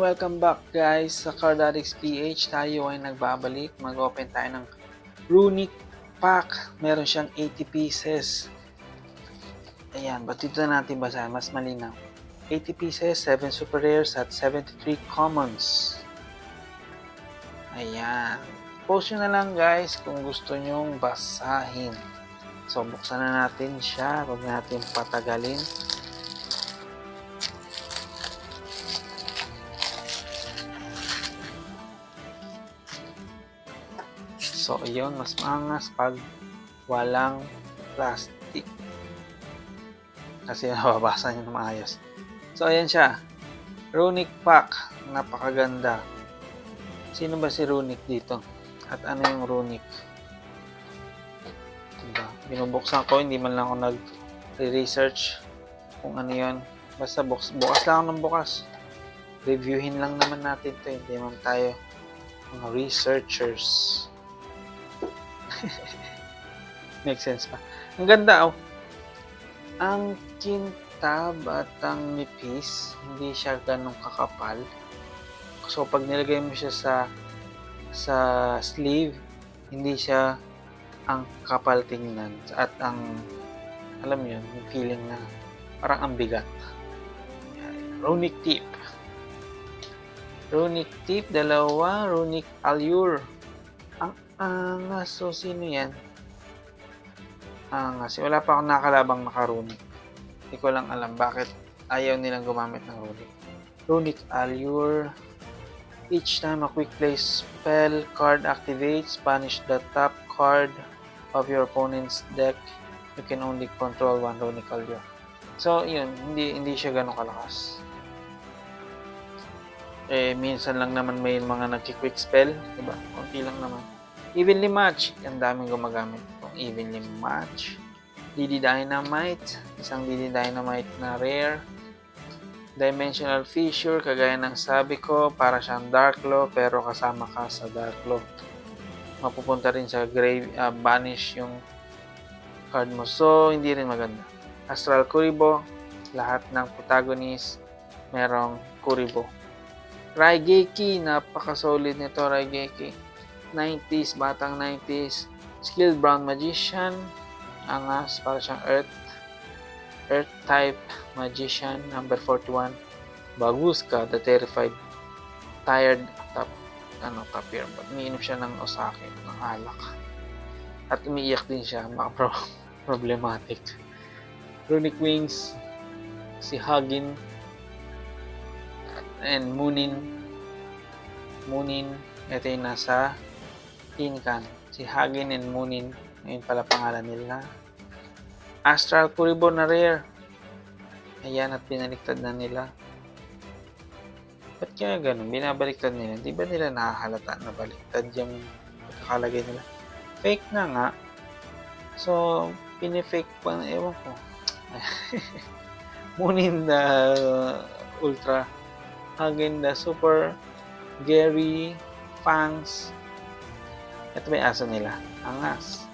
welcome back guys sa Card Addicts PH. Tayo ay nagbabalik. Mag-open tayo ng Runic Pack. Meron siyang 80 pieces. Ayan, ba't dito natin basahin? Mas malinaw. 80 pieces, 7 super rares at 73 commons. Ayan. Post nyo na lang guys kung gusto nyong basahin. So, buksan na natin siya. Huwag natin patagalin. So, yun, mas maangas pag walang plastic. Kasi nababasa nyo na maayos. So, ayan siya. Runic Pack. Napakaganda. Sino ba si Runic dito? At ano yung Runic? Diba? Binubuksan ko, hindi man lang ako nag-research kung ano yun. Basta bukas lang ako ng bukas. Reviewin lang naman natin to. Hindi man tayo mga researchers. Make sense pa. Ang ganda oh. Ang kintab at ang nipis, hindi siya ganong kakapal. So pag nilagay mo siya sa sleeve, hindi siya ang kapal tingnan at ang alam mo yun, yung feeling na parang ang bigat. Runic tip. Runic tip, dalawa. Runic allure. Angas. So, sino yan? Angas. Wala pa akong nakalabang naka-runic. Hindi ko lang alam bakit ayaw nilang gumamit ng runic. Runic allure. Each time a quick play spell card activates, banish the top card of your opponent's deck. You can only control one runic allure. So, yun. Hindi siya ganun kalakas. Minsan lang naman may mga nagki-quick spell. Diba? Kunti lang naman. Evenly match. Ang daming gumagamit itong evenly match. DD Dynamite. Isang DD Dynamite na rare. Dimensional Fissure. Kagaya ng sabi ko, para siyang Dark Claw pero kasama ka sa Dark Claw. Mapupunta rin sa grave, banish yung card mo. So, hindi rin maganda. Astral Kuriboh. Lahat ng protagonist merong Kuriboh. Raigeki. Napaka-solid nito, Raigeki. 90s, batang 90s. Skilled Brown Magician. Angas, para siyang Earth type Magician. Number 41. Baguska, the Terrified. Tired, top year. But umiinom siya ng osake, ng alak. At umiiyak din siya, problematic. Runic Wings. Si Hagin. And Munin. Ito yung nasa Incan. Si Hagin and Munin. Ngayon pala pangalan nila. Astral Kuriboh na rare. Ayan, at binaliktad na nila. Ba't kaya ganun? Binabaliktad nila. Di ba nila nakahalata na baliktad yung pagkakalagay nila? Fake na nga. So, pinifake pa na. Ewan ko. Munin the Ultra. Hagin the Super. Gary. Fangs. Ito ba yung aso nila? Angas.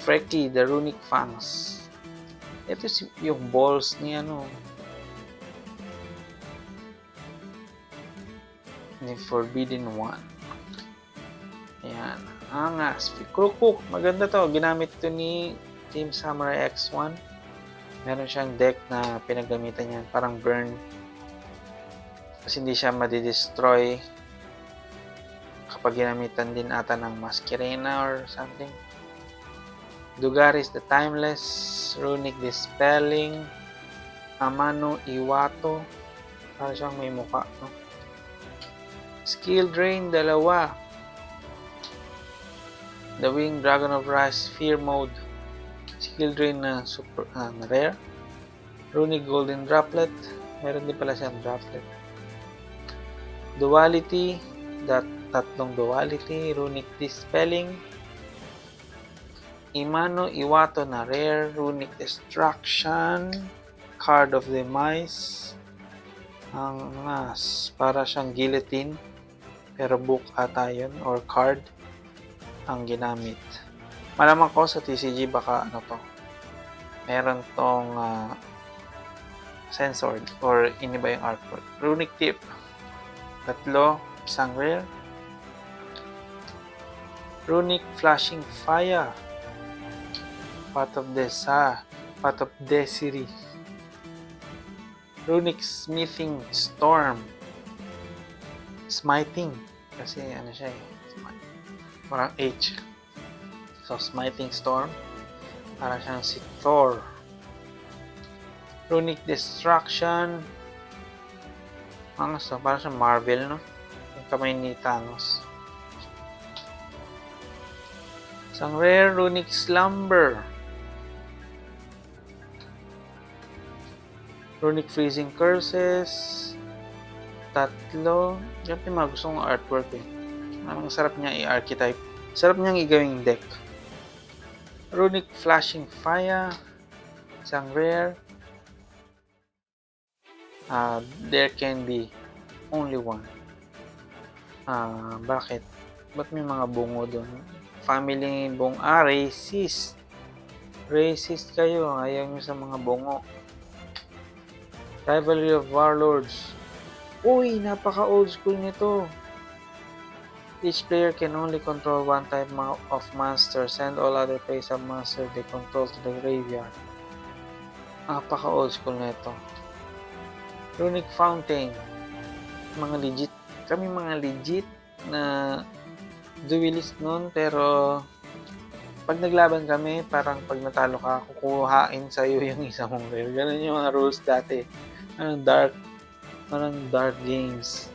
Frecky, the Runic Fangs. Ito yung balls ni ni Forbidden One. Ayan. Angas. Krukuk. Maganda to. Ginamit ito ni Team Samurai X1. Meron siyang deck na pinagamitan niya. Parang burn. Kasi hindi siya madidestroy kapag ginamitan din ata ng Masquerena or something. Dugaris the Timeless. Runic Dispelling. Amano Iwato. Para siyang may mukha, no? Skill Drain, dalawa. The Winged Dragon of Wrath, Fear Mode. Skill Drain na super rare. Runic Golden Droplet. Meron din pala siyang droplet. Duality. Tatlong Duality. Runic Dispelling. Imano Iwato na rare. Runic Destruction. Card of Demise. Angas. Para siyang guillotine. Pero book ata yun. Or card. Ang ginamit. Malamang ko sa TCG baka meron tong censored or iniba yung artwork. Runic tip. Tatlo, isang rare. Runic Flashing Fire. Path of Desiri. Runic Smithing Storm. Smiting. Kasi ano siya eh. Parang H. So, Smiting Storm. Parang siyang si Thor. Runic Destruction. Parang siyang Marvel, no? Yung kamay ni Thanos. Isang rare, Runic Slumber. Runic Freezing Curses. Tatlo. Yan yung mga gusto kong artwork eh. Ang sarap niya i-archetype. Sarap niyang i-gawing deck. Runic Flashing Fire. Isang rare. There can be only one. Bakit? Ba't may mga bungo doon? Family bong racist. Racist kayo. Ayaw nyo sa mga bungo. Rivalry of Warlords. Uy, napaka old school nito. Each player can only control one type of monster. Send all other plays of monster they control to the graveyard. Napaka old school nito. Runic Fountain. Kami mga legit na duelist nun, pero pag naglaban kami, parang pag natalo ka, kukuhain sa'yo yung isang mong rare. Ganun yung mga rules dati. Parang dark games.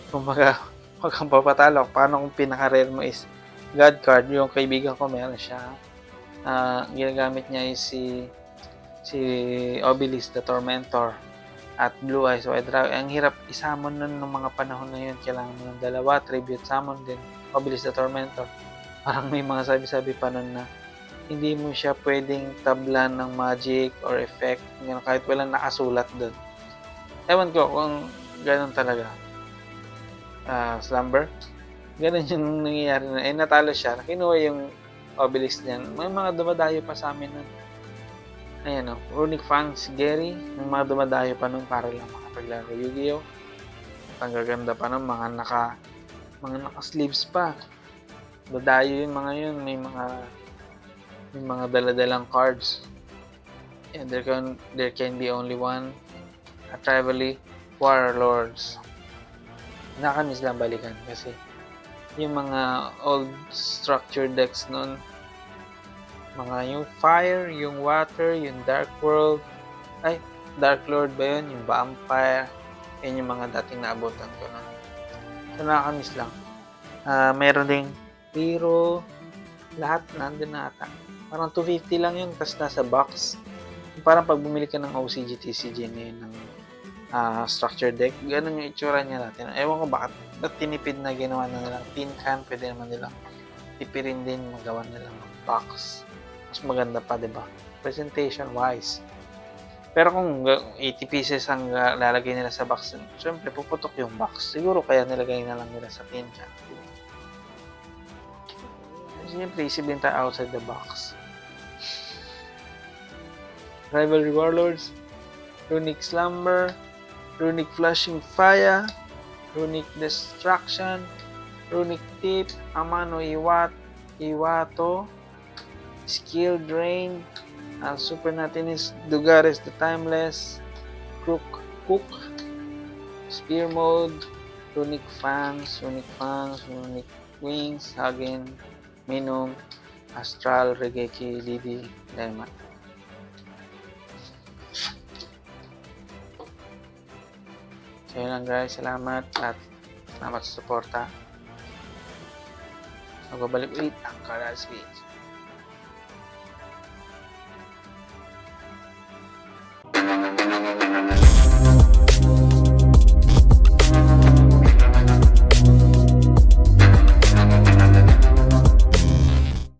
Kumbaga, pag ang papatalo, paano kung pinaka-rare mo is God card, yung kaibigan ko meron siya. Ginagamit niya is si Obelisk the Tormentor at Blue Eyes White Dragon. Ang hirap isamon nun ng mga panahon na yun. Kailangan mo ng dalawa, tribute summon din Obelisk the Tormentor. Parang may mga sabi-sabi pa nun na hindi mo siya pwedeng tablan ng magic or effect kahit walang nakasulat doon. Ewan ko kung ganun talaga. Slumber. Ganun yung nangyayari na. Natalo siya. Kinuha yung Obelisk niyan. May mga dumadayo pa sa amin nun. Ayan o. Runic Fangs Gary. May mga dumadayo pa nun para lang makapaglaro Yu-Gi-Oh! Ang gaganda pa nun. Mga naka-sleeves pa. Dadayo yung mga yun. May mga daladalang cards. And there can be only one. At Rivalry Warlords. Nakamiss lang balikan kasi yung mga old structure decks nun, mga yung Fire, yung Water, yung Dark World, Dark Lord ba yun? Yung Vampire, yun yung mga dating naabutan ko nun. So nakamiss lang. Meron ding Hero, lahat nandun na ata. Parang 250 lang yun, tas nasa box. Parang pag bumili ka ng OCG, TCG ngayon ng structure deck, ganun yung itsura niya natin. Ewan ko bakit tinipid na ginawa na nilang tin can, pwede naman nilang tipirin din, magawa nilang box. Mas maganda pa, diba? Presentation wise. Pero kung 80 pieces ang lalagay nila sa box, syempre puputok yung box. Siguro kaya nilagay na lang nila sa tin can. Siyempre, isipin tayo outside the box. Rivalry Warlords, Runic Slumber, Runic Flashing Fire, Runic Destruction, Runic Tip, Amano Iwato, Skill Drain, ang super natin is Dugares the Timeless, Cook, Spear Mode, Runic Fangs, Runic Wings, Hagen, Minum, Astral, Regeki, Lidi, Diamond. So yun lang guys, salamat at salamat sa suporta. Magbabalik ulit ang Karaz Beach.